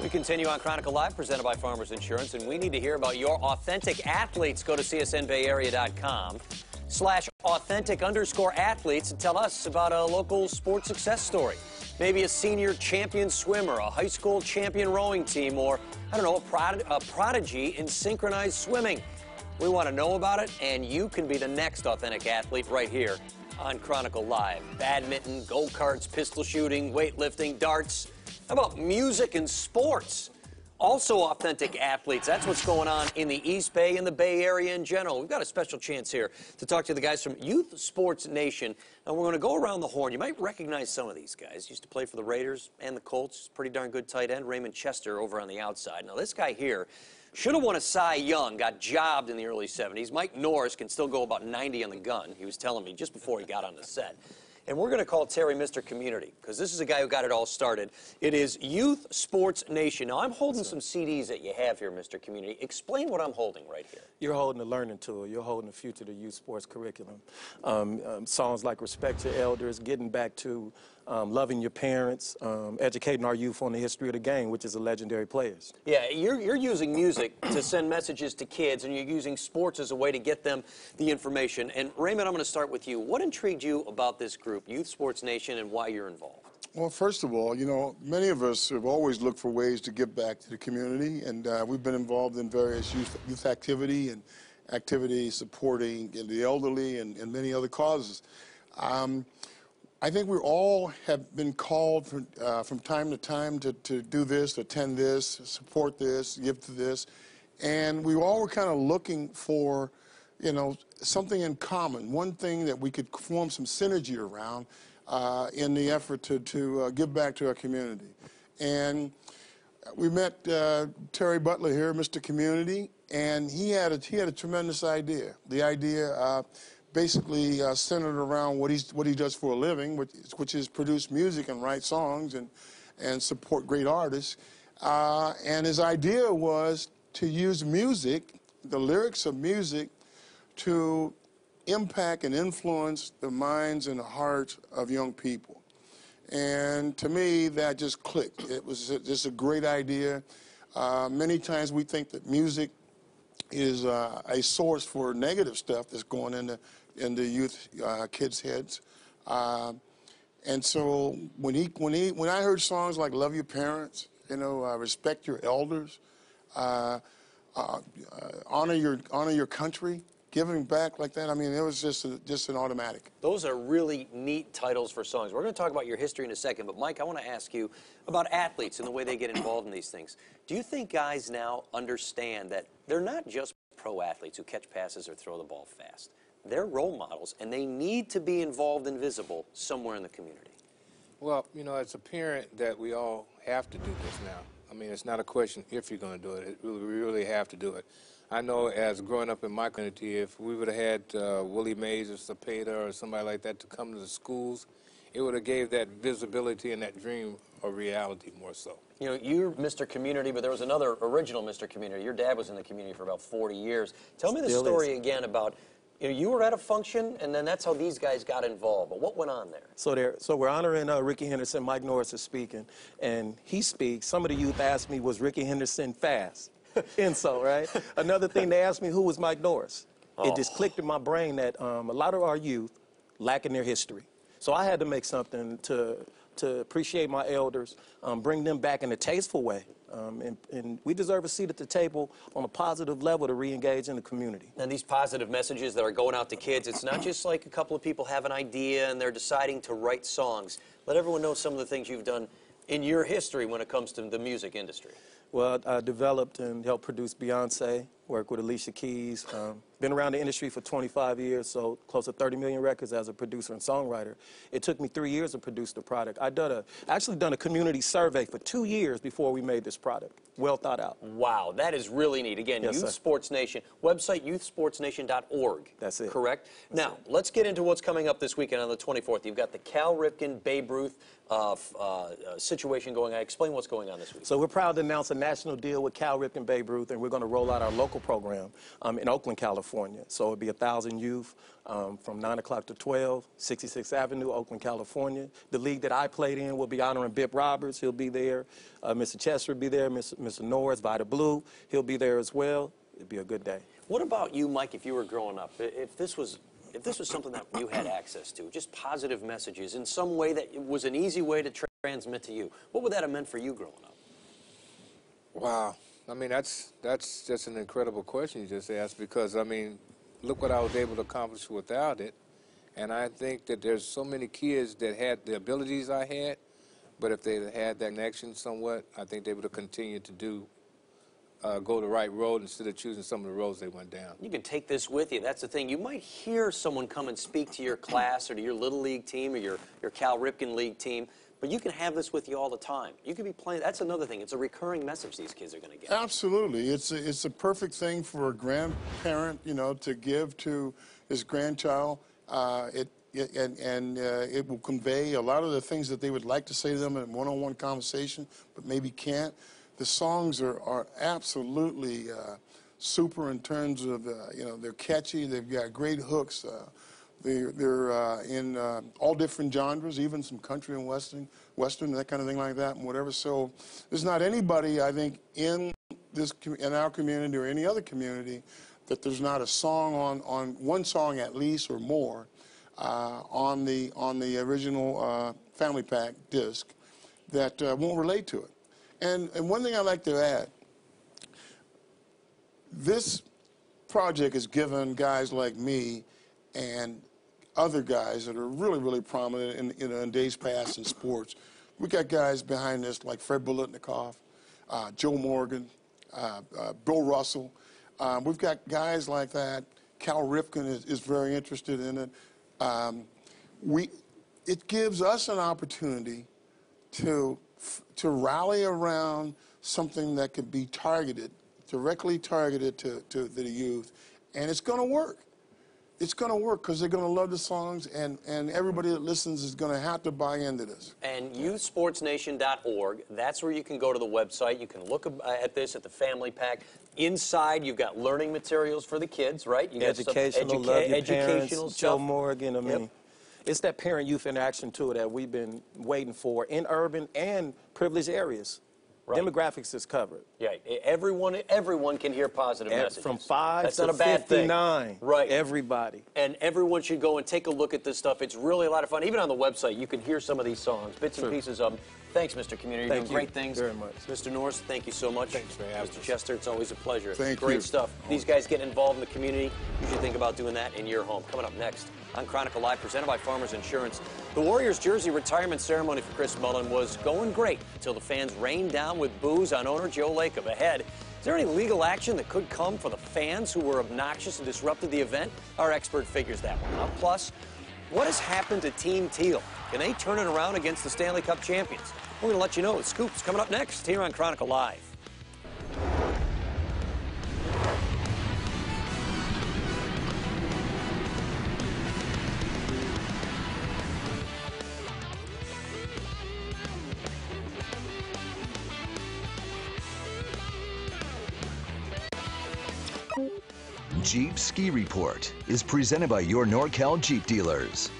We continue on Chronicle Live, presented by Farmers Insurance, and we need to hear about your authentic athletes. Go to csnbayarea.com/authentic_athletes and tell us about a local sports success story. Maybe a senior champion swimmer, a high school champion rowing team, or, I don't know, a prodigy in synchronized swimming. We want to know about it, and you can be the next authentic athlete right here on Chronicle Live. Badminton, go-karts, pistol shooting, weightlifting, darts. How about music and sports? Also authentic athletes. That's what's going on in the East Bay and the Bay Area in general. We've got a special chance here to talk to the guys from Youth Sports Nation. And we're going to go around the horn. You might recognize some of these guys. Used to play for the Raiders and the Colts. Pretty darn good tight end. Raymond Chester over on the outside. Now, this guy here should have won a Cy Young, got jobbed in the early 70s. Mike Norris can still go about 90 on the gun, he was telling me just before he got on the set. And we're going to call Terry Mr. Community, because this is a guy who got it all started. It is Youth Sports Nation. Now, I'm holding some CDs that you have here, Mr. Community. Explain what I'm holding right here. You're holding a learning tool. You're holding the future of the youth sports curriculum. Songs like Respect Your Elders, getting back to loving your parents, educating our youth on the history of the game, which is the legendary players. Yeah, you're using music to send messages to kids, and you're using sports as a way to get them the information. And Raymond, I'm going to start with you. What intrigued you about this group, Youth Sports Nation, and why you're involved? Well, first of all, you know, many of us have always looked for ways to give back to the community, and we've been involved in various youth activity and activities supporting the elderly and many other causes. I think we all have been called from time to time to do this, attend this, support this, give to this. And we all were kind of looking for, you know, something in common, one thing that we could form some synergy around in the effort to give back to our community. And we met Terry Butler here, Mr. Community, and he had a tremendous idea. The idea basically centered around what he does for a living, which is produce music and write songs and support great artists. And his idea was to use music, the lyrics of music, to impact and influence the minds and the hearts of young people. And to me, that just clicked. It was just a great idea. Many times we think that music is a source for negative stuff that's going into youth kids' heads. And so when I heard songs like "Love Your Parents," you know, "Respect Your Elders," honor your country, giving back like that, I mean, it was just an automatic. Those are really neat titles for songs. We're going to talk about your history in a second, but Mike, I want to ask you about athletes and the way they get involved in these things. Do you think guys now understand that they're not just pro athletes who catch passes or throw the ball fast? They're role models, and they need to be involved and visible somewhere in the community. Well, you know, it's apparent that we all have to do this now. I mean, it's not a question if you're going to do it. We really have to do it. I know as growing up in my community, if we would have had Willie Mays or Cepeda or somebody like that to come to the schools, it would have gave that visibility and that dream a reality more so. You know, you're Mr. Community, but there was another original Mr. Community. Your dad was in the community for about 40 years. Tell me the story again about, you know, you were at a function, and then that's how these guys got involved. But what went on there? So we're honoring Ricky Henderson. Mike Norris is speaking, and he speaks. Some of the youth asked me, was Ricky Henderson fast? Insult, right? Another thing, they asked me who was Mike Norris. Oh. It just clicked in my brain that a lot of our youth lack in their history. So I had to make something to appreciate my elders, bring them back in a tasteful way. And we deserve a seat at the table on a positive level to re-engage in the community. And these positive messages that are going out to kids, it's not just like a couple of people have an idea and they're deciding to write songs. Let everyone know some of the things you've done in your history when it comes to the music industry. Well, I developed and helped produce Beyonce, worked with Alicia Keys, been around the industry for 25 years, so close to 30 million records as a producer and songwriter. It took me 3 years to produce the product. I actually done a community survey for 2 years before we made this product. Well thought out. Wow, that is really neat. Again, yes, Youth sir. Sports Nation, website youthsportsnation.org. That's it. Correct? Now, let's get into what's coming up this weekend on the 24th. You've got the Cal Ripken, Babe Ruth situation going on. Explain what's going on this week. So we're proud to announce a national deal with Cal Ripken, Babe Ruth, and we're going to roll out our local program in Oakland, California. California. So it'll be 1,000 youth from 9 o'clock to 12, 66th Avenue, Oakland, California. The league that I played in will be honoring Bip Roberts. He'll be there. Mr. Chester will be there. Mr. Norris, Vita Blue, he'll be there as well. It'll be a good day. What about you, Mike, if you were growing up? If this was something that you had access to, just positive messages in some way that it was an easy way to transmit to you, what would that have meant for you growing up? Wow. I mean, that's just an incredible question you just asked, because, I mean, look what I was able to accomplish without it. And I think that there's so many kids that had the abilities I had, but if they had that connection somewhat, I think they would have continued to go the right road instead of choosing some of the roads they went down. You can take this with you. That's the thing. You might hear someone come and speak to your class or to your Little League team or your Cal Ripken League team, but you can have this with you all the time. You could be playing. That's another thing. It's a recurring message these kids are going to get. Absolutely. It's a perfect thing for a grandparent, you know, to give to his grandchild. It will convey a lot of the things that they would like to say to them in one-on-one conversation, but maybe can't. The songs are absolutely super in terms of, you know, they're catchy. They've got great hooks. They're in all different genres, even some country and western, that kind of thing like that, and whatever. So there's not anybody, I think, in our community or any other community that there's not a song on one song at least or more on the original Family Pack disc that won't relate to it. And one thing I'd like to add, this project has given guys like me and other guys that are really, really prominent in days past in sports. We got guys behind us like Fred Biletnikoff, Joe Morgan, Bill Russell. We've got guys like that. Cal Ripken is very interested in it. It gives us an opportunity to rally around something that could be targeted, directly targeted to the youth, and it's going to work. It's going to work because they're going to love the songs, and everybody that listens is going to have to buy into this. And youthsportsnation.org, that's where you can go to the website. You can look at this at the Family Pack. Inside, you've got learning materials for the kids, right? You got educational, love your parents, stuff. Joe Morgan, I mean. Yep. It's that parent-youth interaction, too, that we've been waiting for in urban and privileged areas. Right. Demographics is covered. Yeah, everyone can hear positive messages. From 5 That's to not a bad 59. Thing. Right. Everybody. And everyone should go and take a look at this stuff. It's really a lot of fun. Even on the website, you can hear some of these songs, bits and pieces of them. Thanks, Mr. Community. You're doing great things. Very much. Mr. Norris, thank you so much. Thanks for having us. Mr. Chester, it's always a pleasure. Thank you. Great stuff. These guys getting involved in the community. You should think about doing that in your home. Coming up next on Chronicle Live, presented by Farmers Insurance. The Warriors jersey retirement ceremony for Chris Mullin was going great until the fans rained down with boos on owner Joe Lacob. Ahead, is there any legal action that could come for the fans who were obnoxious and disrupted the event? Our expert figures that one out. Plus, what has happened to Team Teal? Can they turn it around against the Stanley Cup champions? We're going to let you know. The scoop's coming up next here on Chronicle Live. Jeep Ski Report is presented by your NorCal Jeep dealers.